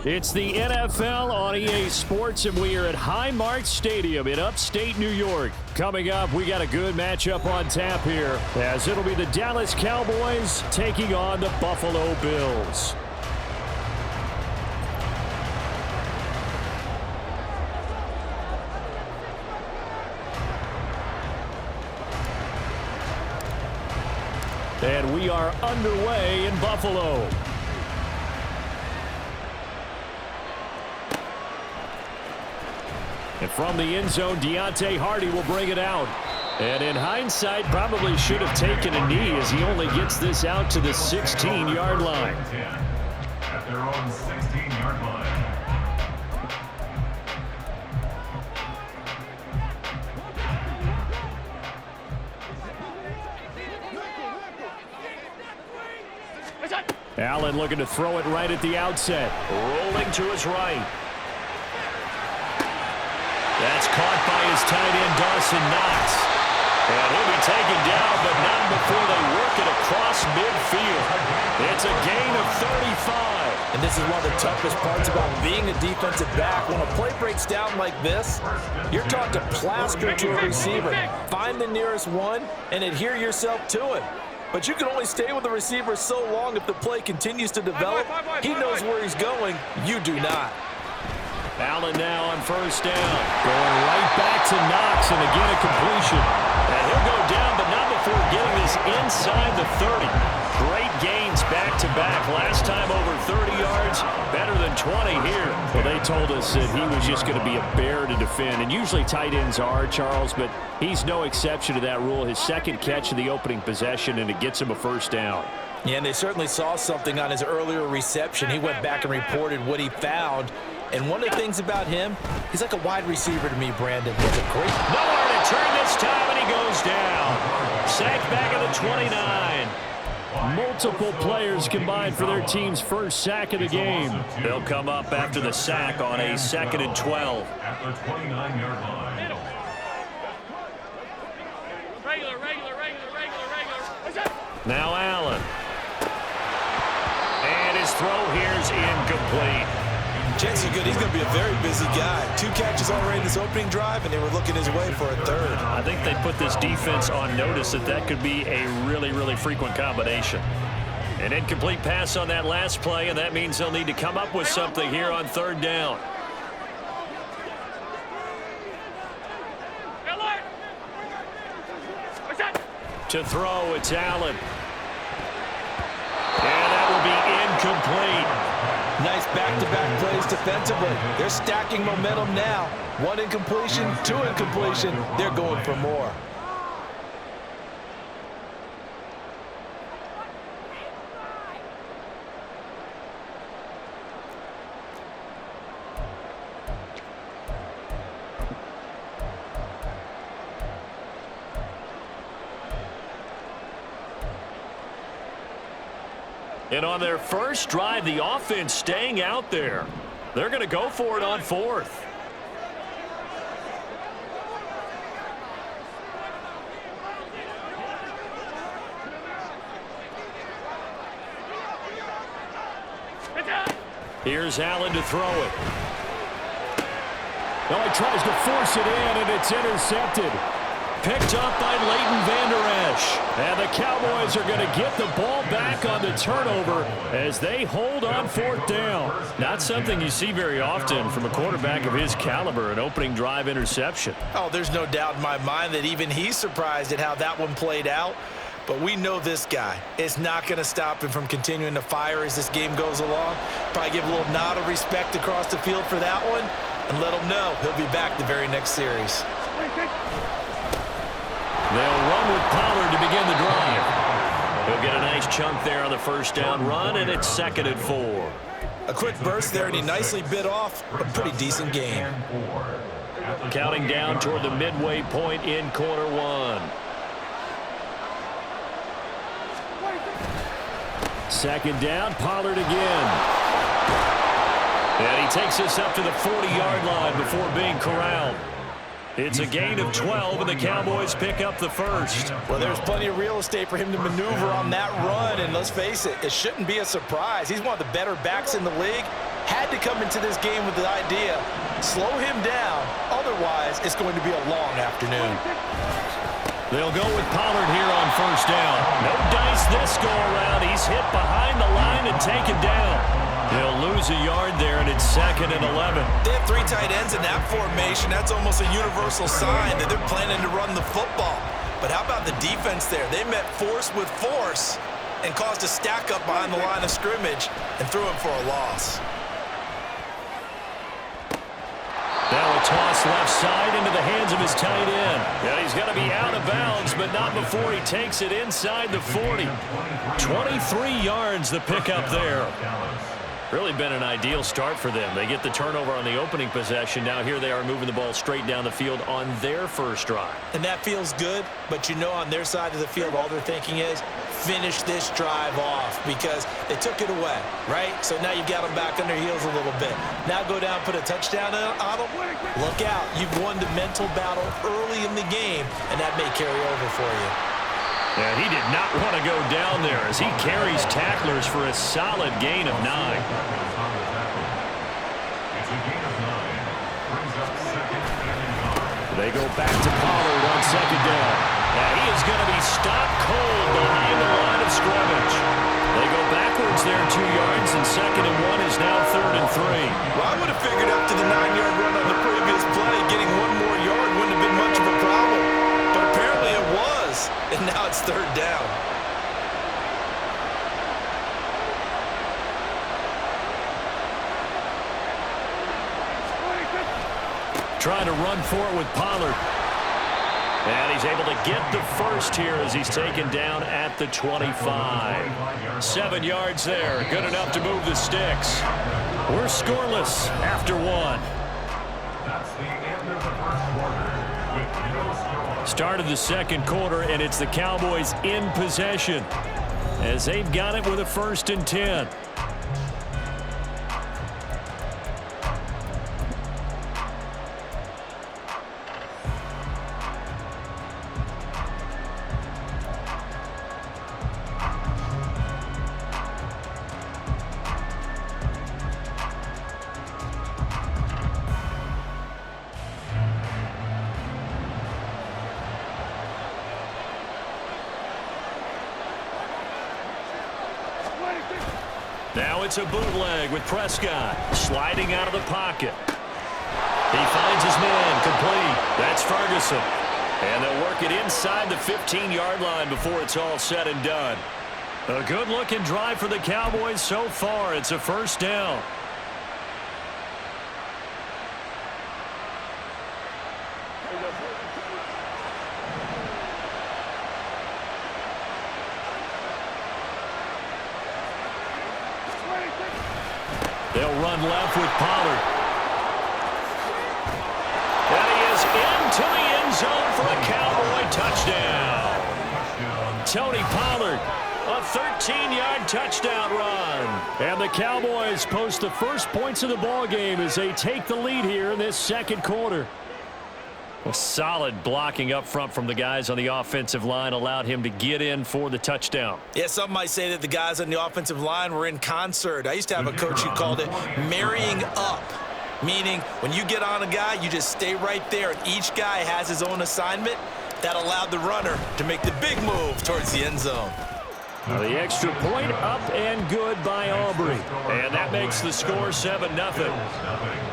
It's the NFL on EA Sports, and we are at Highmark Stadium in upstate New York. Coming up, we got a good matchup on tap here, as it'll be the Dallas Cowboys taking on the Buffalo Bills. And we are underway in Buffalo. And from the end zone, Deontay Hardy will bring it out. And in hindsight, probably should have taken a knee as he only gets this out to the 16-yard line. At their own 16-yard line. Allen looking to throw it right at the outset. Rolling to his right. That's caught by his tight end, Dawson Knox. And he'll be taken down, but not before they work it across midfield. It's a gain of 35. And this is one of the toughest parts about being a defensive back. When a play breaks down like this, you're taught to plaster to a receiver. Find the nearest one and adhere yourself to it. But you can only stay with the receiver so long if the play continues to develop. He knows where he's going. You do not. Allen now on first down. Going right back to Knox, and again a completion. And he'll go down, but not before getting this inside the 30. Great gains back-to-back. Last time over 30 yards, better than 20 here. Well, they told us that he was just going to be a bear to defend. And usually tight ends are, Charles, but he's no exception to that rule. His second catch of the opening possession, and it gets him a first down. Yeah, and they certainly saw something on his earlier reception. He went back and reported what he found. And one of the things about him, he's like a wide receiver to me, Brandon. He's a great... Nowhere to turn this time, and he goes down. Sacked back at the 29. Multiple players combined for their team's first sack of the game. They'll come up after the sack on a 2nd and 12. At the 29-yard line. Regular. Now Allen. And his throw here's incomplete. Chances are good he's going to be a very busy guy. 2 catches already in this opening drive, and they were looking his way for a third. I think they put this defense on notice that could be a really, really frequent combination. An incomplete pass on that last play, and that means they'll need to come up with something here on 3rd down. To throw, it's Allen. And that will be incomplete. Nice back-to-back plays defensively. They're stacking momentum now. 1 incompletion, 2 incompletion. They're going for more. And on their first drive, the offense staying out there. They're going to go for it on 4th. Here's Allen to throw it. Oh, he tries to force it in, and it's intercepted. Picked up by Leighton Vander Esch. And the Cowboys are going to get the ball back on the turnover as they hold on 4th down. Not something you see very often from a quarterback of his caliber, an opening drive interception. Oh, there's no doubt in my mind that even he's surprised at how that one played out. But we know this guy is not going to stop him from continuing to fire as this game goes along. Probably give a little nod of respect across the field for that one and let him know he'll be back the very next series. They'll run with Pollard to begin the drive. He'll get a nice chunk there on the first down run, and it's 2nd and 4. A quick burst there, and he nicely bit off a pretty decent game. Counting down toward the midway point in quarter 1. 2nd down, Pollard again. And he takes us up to the 40-yard line before being corralled. It's a gain of 12, and the Cowboys pick up the first. Well, there's plenty of real estate for him to maneuver on that run, and let's face it, it shouldn't be a surprise. He's one of the better backs in the league. had to come into this game with the idea, slow him down, otherwise it's going to be a long afternoon. They'll go with Pollard here on first down. No dice this go-around. He's hit behind the line and taken down. He'll lose a yard there, and it's 2nd and 11. They have 3 tight ends in that formation. That's almost a universal sign that they're planning to run the football. But how about the defense there? They met force with force and caused a stack up behind the line of scrimmage and threw him for a loss. Now a toss left side into the hands of his tight end. Yeah, he's going to be out of bounds, but not before he takes it inside the 40. 23 yards the pickup there. Really been an ideal start for them. They get the turnover on the opening possession. Now here they are moving the ball straight down the field on their first drive. And that feels good, but you know on their side of the field all they're thinking is finish this drive off because they took it away, right? So now you've got them back on their heels a little bit. Now go down, put a touchdown on them. Look out. You've won the mental battle early in the game, and that may carry over for you. And he did not want to go down there as he carries tacklers for a solid gain of 9. They go back to Pollard on second down. And he is going to be stopped cold behind the line of scrimmage. They go backwards there 2 yards, and 2nd and 1 is now 3rd and 3. Well, I would have figured up to the 9-yard run on the previous play, getting 1 more yard wouldn't have been much of a problem. But apparently it was, and now it's 3rd down. Trying to run for it with Pollard. And he's able to get the first here as he's taken down at the 25. 7 yards there. Good enough to move the sticks. We're scoreless after 1. That's the end of the first quarter with no score. Start of the second quarter, and it's the Cowboys in possession as they've got it with a 1st and 10. Now it's a bootleg with Prescott sliding out of the pocket. He finds his man complete. That's Ferguson. And they'll work it inside the 15-yard line before it's all said and done. A good-looking drive for the Cowboys so far. It's a 1st down. They'll run left with Pollard. And he is into the end zone for a Cowboy touchdown. Tony Pollard, a 13-yard touchdown run. And the Cowboys post the first points of the ballgame as they take the lead here in this second quarter. Well, solid blocking up front from the guys on the offensive line allowed him to get in for the touchdown. Yeah, some might say that the guys on the offensive line were in concert. I used to have a coach who called it marrying up, meaning when you get on a guy, you just stay right there, and each guy has his own assignment. That allowed the runner to make the big move towards the end zone. The extra point up and good by Aubrey. And that makes the score 7-0.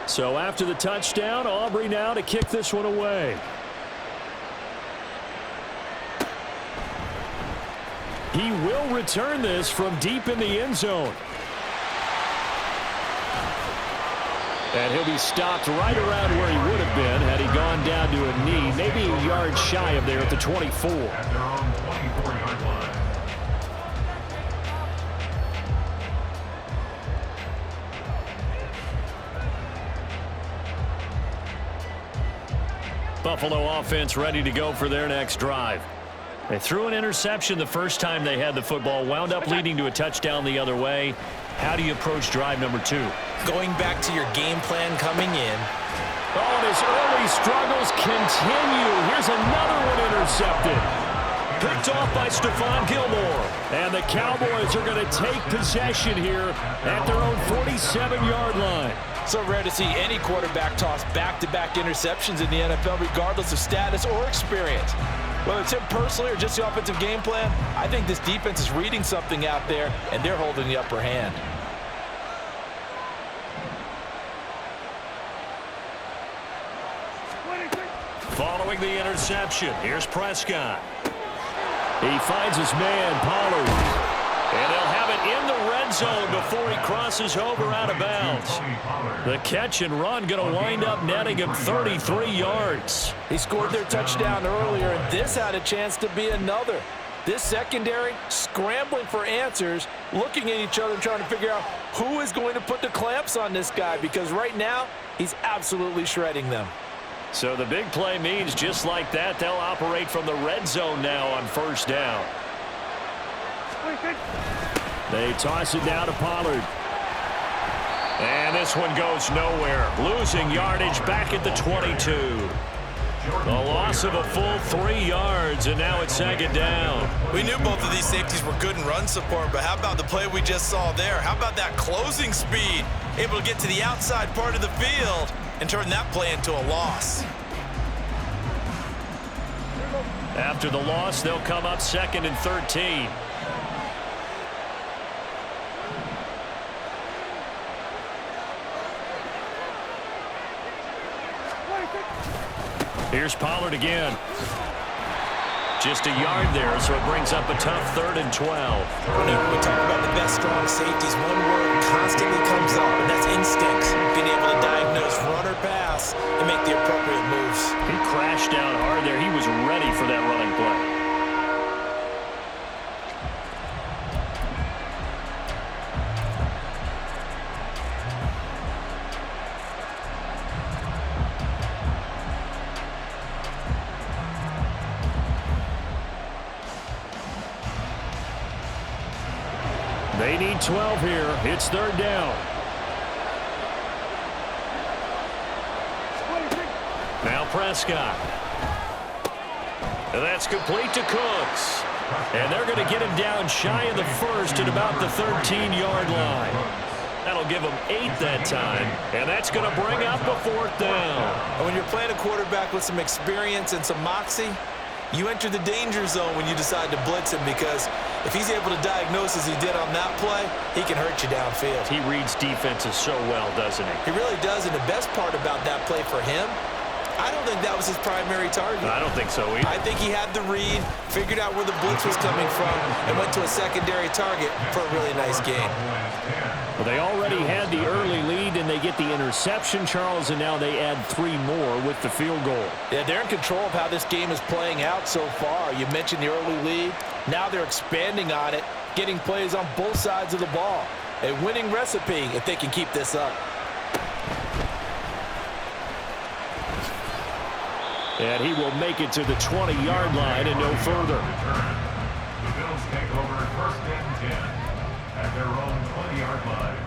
So after the touchdown, Aubrey now to kick this one away. He will return this from deep in the end zone. And he'll be stopped right around where he would have been had he gone down to a knee, maybe a yard shy of there at the 24. At their own 24-yard line. Buffalo offense ready to go for their next drive. They threw an interception the first time they had the football, wound up leading to a touchdown the other way. How do you approach drive number 2? Going back to your game plan coming in. Oh, and his early struggles continue. Here's another one intercepted. Picked off by Stephon Gilmore. And the Cowboys are going to take possession here at their own 47-yard line. So rare to see any quarterback toss back-to-back interceptions in the NFL, regardless of status or experience. Whether it's him personally or just the offensive game plan, I think this defense is reading something out there, and they're holding the upper hand. Following the interception, here's Prescott. He finds his man, Pollard. And they'll have it in the red zone before he crosses over out of bounds. The catch and run going to wind up netting him 33 yards. He scored their touchdown earlier, and this had a chance to be another. This secondary scrambling for answers, looking at each other, trying to figure out who is going to put the clamps on this guy, because right now he's absolutely shredding them. So the big play means just like that, they'll operate from the red zone now on first down. They toss it down to Pollard. And this one goes nowhere. Losing yardage back at the 22. The loss of a full 3 yards, and now it's second down. We knew both of these safeties were good in run support, but how about the play we just saw there? How about that closing speed? Able to get to the outside part of the field and turn that play into a loss. After the loss, they'll come up 2nd and 13. Here's Pollard again. Just a yard there, so it brings up a tough 3rd and 12. Whenever we talk about the best strong safeties, one word constantly comes up, and that's instincts. Being able to diagnose run or pass and make the appropriate moves. He crashed down hard there. He was ready for that running play. They need 12 here. It's 3rd down. Now Prescott. And that's complete to Cooks. And they're going to get him down shy of the 1st at about the 13-yard line. That'll give him 8 that time. And that's going to bring up a 4th down. And when you're playing a quarterback with some experience and some moxie, you enter the danger zone when you decide to blitz him, because if he's able to diagnose as he did on that play, he can hurt you downfield. He reads defenses so well, doesn't he? He really does, and the best part about that play for him, I don't think that was his primary target. I don't think so either. I think he had the read, figured out where the blitz was coming from, and went to a secondary target for a really nice game. Well, they already had the early lead, and they get the interception, Charles, and now they add 3 more with the field goal. Yeah, they're in control of how this game is playing out so far. You mentioned the early lead. Now they're expanding on it, getting plays on both sides of the ball. A winning recipe if they can keep this up. And he will make it to the 20-yard line and no further. The Bills take over 1st and 10 at their own 20-yard line.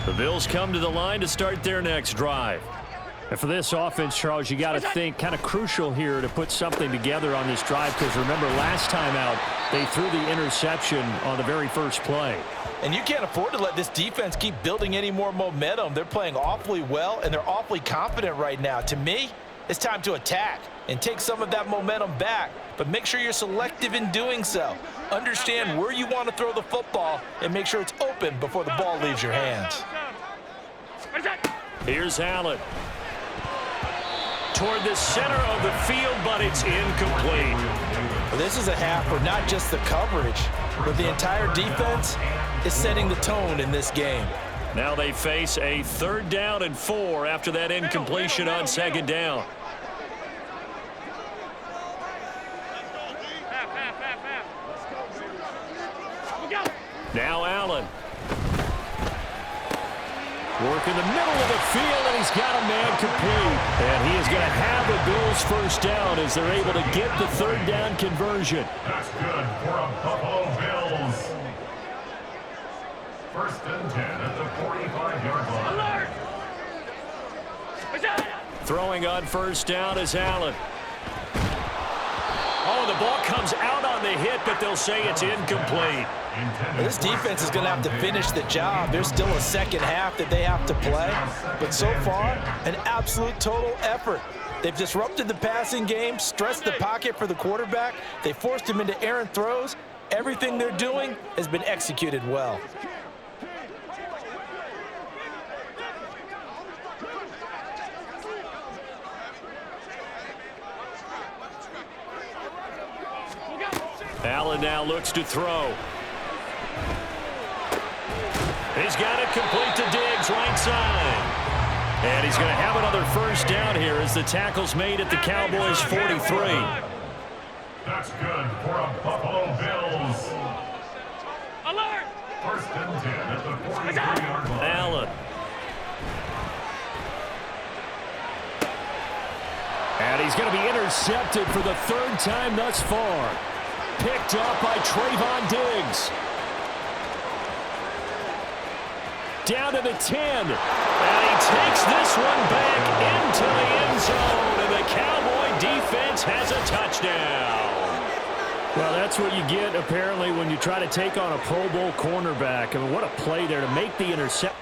The Bills come to the line to start their next drive. And for this offense, Charles, you got to think kind of crucial here to put something together on this drive, because remember last time out they threw the interception on the very first play. And you can't afford to let this defense keep building any more momentum. They're playing awfully well, and they're awfully confident right now. To me, it's time to attack and take some of that momentum back, but make sure you're selective in doing so. Understand where you want to throw the football and make sure it's open before the ball leaves your hands. Here's Allen. Toward the center of the field, but it's incomplete. Well, this is a half where not just the coverage, but the entire defense is setting the tone in this game. Now they face a 3rd down and 4 after that incompletion on 2nd down. Now Allen. Work in the middle of the field, and he's got a man complete. And he is going to have the Bills first down as they're able to get the third down conversion. That's good for a Buffalo Bills. First and 10 at the 45-yard line. Throwing on first down is Allen. Oh, the ball comes out on the hit, but they'll say it's incomplete. This defense is going to have to finish the job. There's still a second half that they have to play. But so far, an absolute total effort. They've disrupted the passing game, stressed the pocket for the quarterback. They forced him into errant throws. Everything they're doing has been executed well. Allen now looks to throw. He's got it complete to Diggs, right side. And he's going to have another first down here as the tackle's made at the Cowboys' 43. That's good for a Buffalo Bills. Alert! First and 10 at the 43-yard line. Allen. And he's going to be intercepted for the third time thus far. Picked up by Trayvon Diggs. Down to the 10. And he takes this one back into the end zone. And the Cowboy defense has a touchdown. Well, that's what you get, apparently, when you try to take on a Pro Bowl cornerback. I mean, what a play there to make the interception.